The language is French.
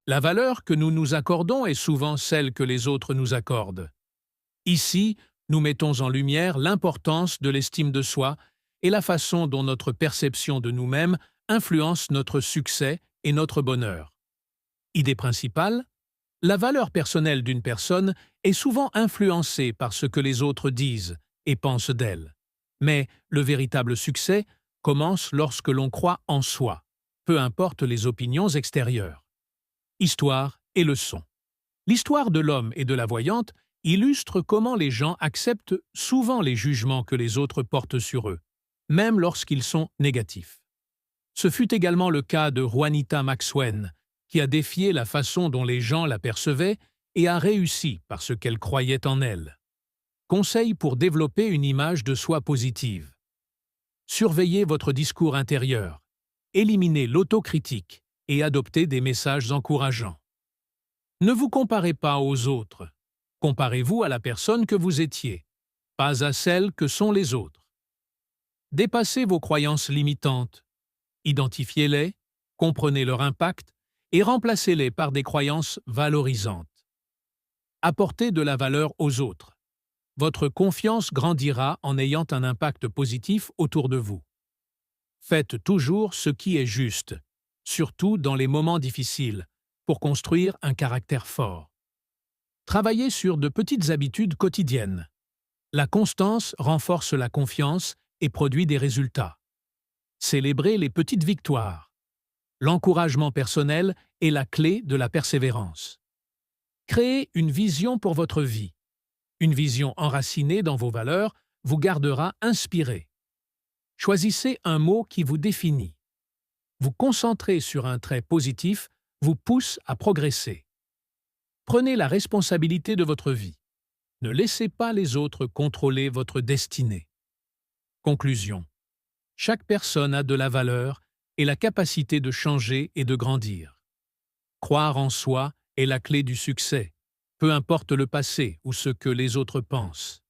La valeur que nous nous accordons est souvent celle que les autres nous accordent. Ici, nous mettons en lumière l'importance de l'estime de soi et la façon dont notre perception de nous-mêmes influence notre succès et notre bonheur. Idée principale, la valeur personnelle d'une personne est souvent influencée par ce que les autres disent et pensent d'elle. Mais le véritable succès commence lorsque l'on croit en soi, peu importe les opinions extérieures. Histoire et leçon. L'histoire de l'homme et de la voyante illustre comment les gens acceptent souvent les jugements que les autres portent sur eux, même lorsqu'ils sont négatifs. Ce fut également le cas de Juanita Maxwen, qui a défié la façon dont les gens la percevaient et a réussi parce qu'elle croyait en elle. Conseil pour développer une image de soi positive. Surveillez votre discours intérieur, éliminez l'autocritique et adoptez des messages encourageants. Ne vous comparez pas aux autres. Comparez-vous à la personne que vous étiez, pas à celle que sont les autres. Dépassez vos croyances limitantes. Identifiez-les, comprenez leur impact et remplacez-les par des croyances valorisantes. Apportez de la valeur aux autres. Votre confiance grandira en ayant un impact positif autour de vous. Faites toujours ce qui est juste, surtout dans les moments difficiles, pour construire un caractère fort. Travaillez sur de petites habitudes quotidiennes. La constance renforce la confiance et produit des résultats. Célébrez les petites victoires. L'encouragement personnel est la clé de la persévérance. Créez une vision pour votre vie. Une vision enracinée dans vos valeurs vous gardera inspiré. Choisissez un mot qui vous définit. Vous concentrer sur un trait positif vous pousse à progresser. Prenez la responsabilité de votre vie. Ne laissez pas les autres contrôler votre destinée. Conclusion. Chaque personne a de la valeur et la capacité de changer et de grandir. Croire en soi est la clé du succès, peu importe le passé ou ce que les autres pensent.